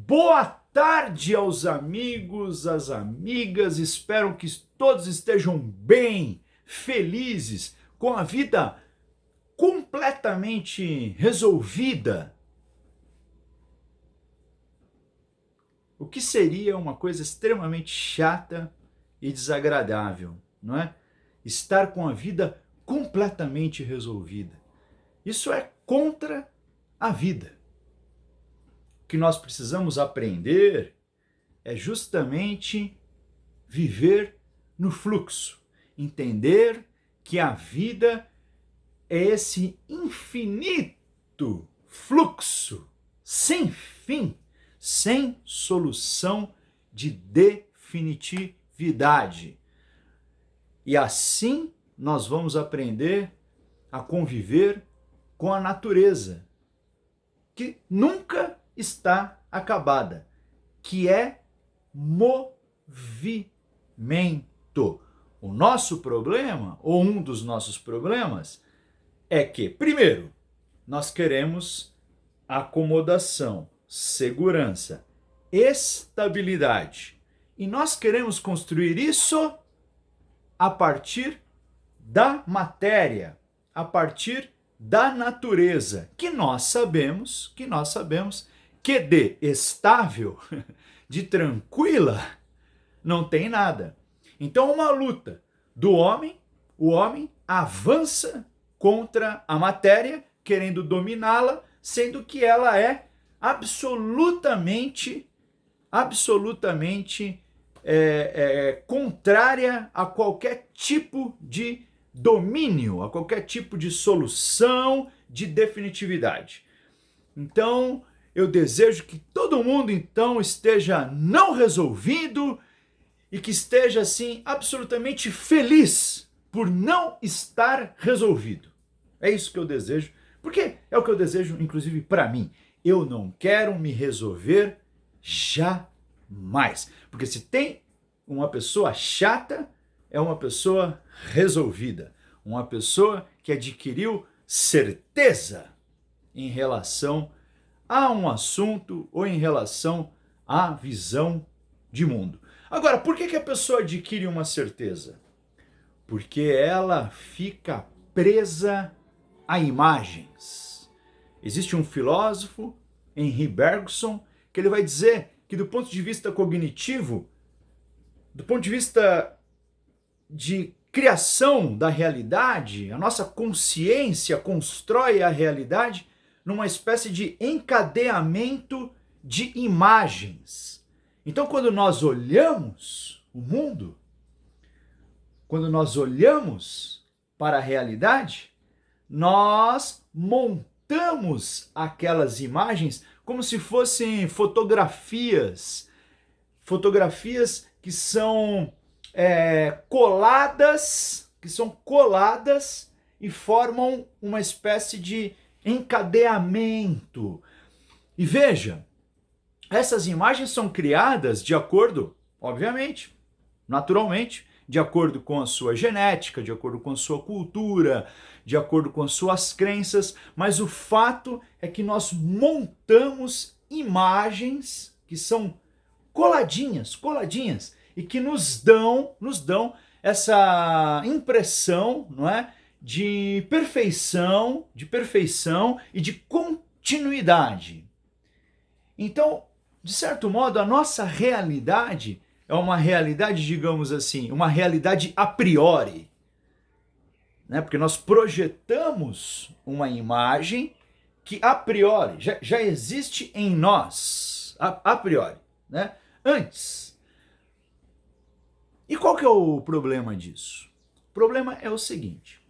Boa tarde aos amigos, às amigas. Espero que todos estejam bem, felizes, com a vida completamente resolvida. O que seria uma coisa extremamente chata e desagradável, não é? Estar com a vida completamente resolvida. Isso é contra a vida. O que nós precisamos aprender é justamente viver no fluxo, entender que a vida é esse infinito fluxo, sem fim, sem solução de definitividade. E assim nós vamos aprender a conviver com a natureza, que nunca está acabada, que é movimento. O nosso problema, ou um dos nossos problemas, é que, primeiro, nós queremos acomodação, segurança, estabilidade. E nós queremos construir isso a partir da matéria, a partir da natureza, que nós sabemos que de estável, de tranquila, não tem nada. Então, uma luta do homem, o homem avança contra a matéria, querendo dominá-la, sendo que ela é absolutamente contrária a qualquer tipo de domínio, a qualquer tipo de solução, de definitividade. Então, eu desejo que todo mundo então esteja não resolvido e que esteja assim absolutamente feliz por não estar resolvido. É isso que eu desejo, porque é o que eu desejo inclusive para mim. Eu não quero me resolver jamais, porque se tem uma pessoa chata, é uma pessoa resolvida, uma pessoa que adquiriu certeza em relação a um assunto ou em relação à visão de mundo. Agora, por que a pessoa adquire uma certeza? Porque ela fica presa a imagens. Existe um filósofo, Henri Bergson, que ele vai dizer que do ponto de vista cognitivo, do ponto de vista de criação da realidade, a nossa consciência constrói a realidade numa espécie de encadeamento de imagens. Então, quando nós olhamos o mundo, quando nós olhamos para a realidade, nós montamos aquelas imagens como se fossem fotografias que são coladas e formam uma espécie de encadeamento. E veja, essas imagens são criadas de acordo, obviamente, naturalmente, de acordo com a sua genética, de acordo com a sua cultura, de acordo com as suas crenças, mas o fato é que nós montamos imagens que são coladinhas, e que nos dão essa impressão, não é, de perfeição e de continuidade. Então, de certo modo, a nossa realidade é uma realidade, digamos assim, uma realidade a priori, né? Porque nós projetamos uma imagem que a priori já existe em nós, a priori, né? Antes. E qual que é o problema disso? O problema é o seguinte: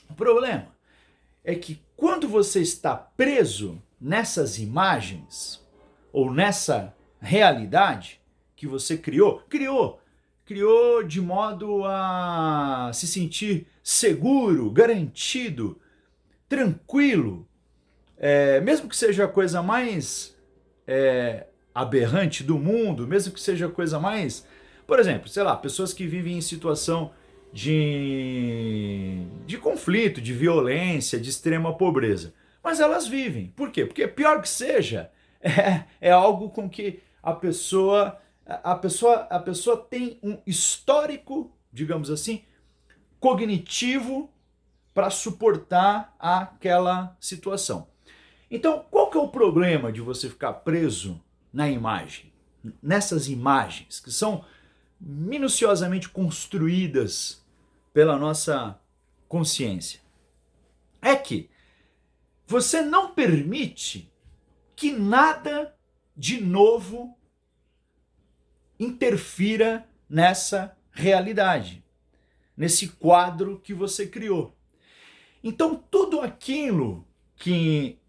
o problema é que quando você está preso nessas imagens ou nessa realidade que você criou de modo a se sentir seguro, garantido, tranquilo, mesmo que seja a coisa mais aberrante do mundo, mesmo que seja a coisa mais... Por exemplo, sei lá, pessoas que vivem em situação de conflito, de violência, de extrema pobreza. Mas elas vivem. Por quê? Porque pior que seja, é algo com que a pessoa tem um histórico, digamos assim, cognitivo para suportar aquela situação. Então, qual que é o problema de você ficar preso na imagem? Nessas imagens que são minuciosamente construídas pela nossa consciência. É que você não permite que nada de novo interfira nessa realidade, nesse quadro que você criou. Então, tudo aquilo que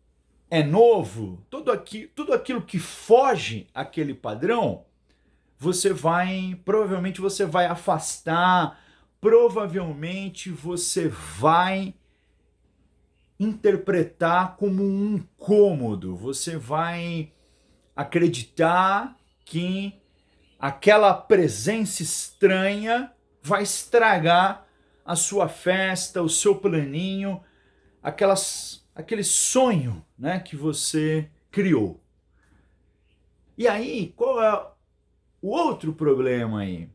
é novo, tudo aquilo que foge àquele padrão, provavelmente você vai afastar, provavelmente você vai interpretar como um incômodo, você vai acreditar que aquela presença estranha vai estragar a sua festa, o seu planinho, aquele sonho, né, que você criou. E aí, qual é o outro problema aí?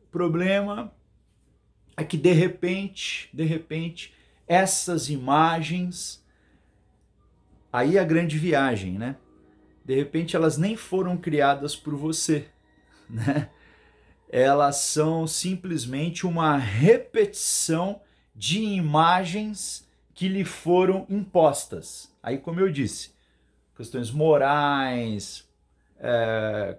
O problema é que de repente, essas imagens, aí a grande viagem, né? De repente elas nem foram criadas por você, né? Elas são simplesmente uma repetição de imagens que lhe foram impostas. Aí, como eu disse, questões morais,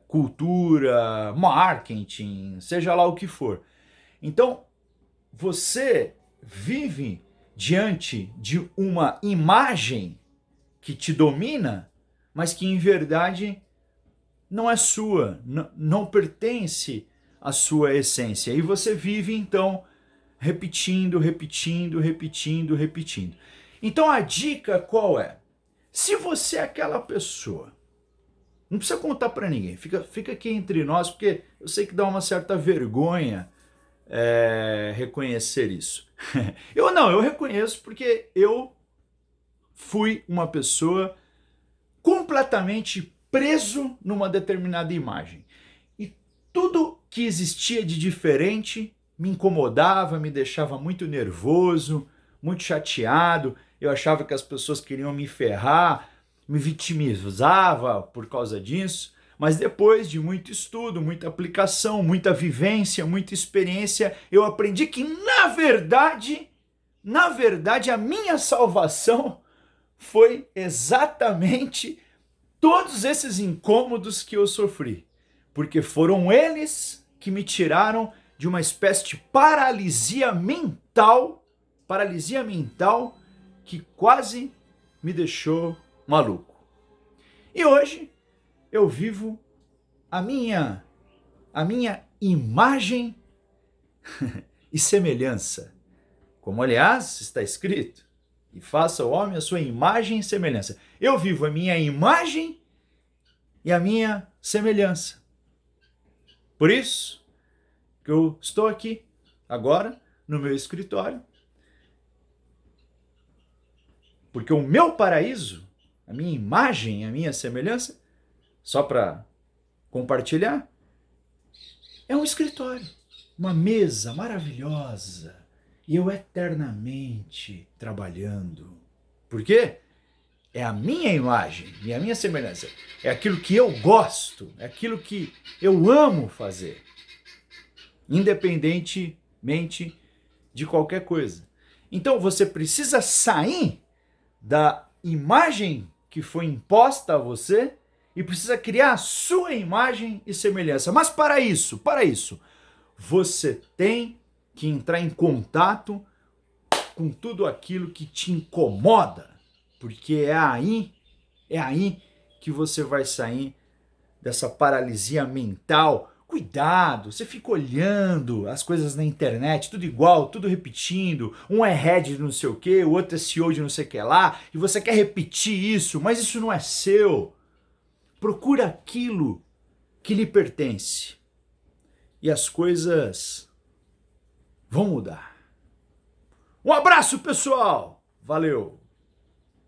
cultura, marketing, seja lá o que for. Então, você vive diante de uma imagem que te domina, mas que em verdade não é sua, não pertence à sua essência. E você vive então repetindo. Então a dica qual é? Se você é aquela pessoa, não precisa contar para ninguém, fica aqui entre nós, porque eu sei que dá uma certa vergonha reconhecer isso. Eu reconheço porque eu fui uma pessoa completamente preso numa determinada imagem. E tudo que existia de diferente me incomodava, me deixava muito nervoso, muito chateado. Eu achava que as pessoas queriam me ferrar, me vitimizava por causa disso. Mas depois de muito estudo, muita aplicação, muita vivência, muita experiência, eu aprendi que, na verdade, a minha salvação foi exatamente todos esses incômodos que eu sofri. Porque foram eles que me tiraram de uma espécie de paralisia mental que quase me deixou maluco. E hoje eu vivo a minha imagem e semelhança. Como, aliás, está escrito, e faça o homem a sua imagem e semelhança. Eu vivo a minha imagem e a minha semelhança. Por isso que eu estou aqui, agora, no meu escritório, porque o meu paraíso, a minha imagem, a minha semelhança, só para compartilhar, é um escritório, uma mesa maravilhosa, e eu eternamente trabalhando. Por quê? É a minha imagem e a minha semelhança. É aquilo que eu gosto, é aquilo que eu amo fazer, independentemente de qualquer coisa. Então você precisa sair da imagem que foi imposta a você e precisa criar a sua imagem e semelhança. Mas para isso, você tem que entrar em contato com tudo aquilo que te incomoda, porque é aí que você vai sair dessa paralisia mental. Cuidado, você fica olhando as coisas na internet, tudo igual, tudo repetindo. Um é head de não sei o que, o outro é CEO de não sei o que lá, e você quer repetir isso, mas isso não é seu. Procura aquilo que lhe pertence. E as coisas vão mudar. Um abraço, pessoal! Valeu!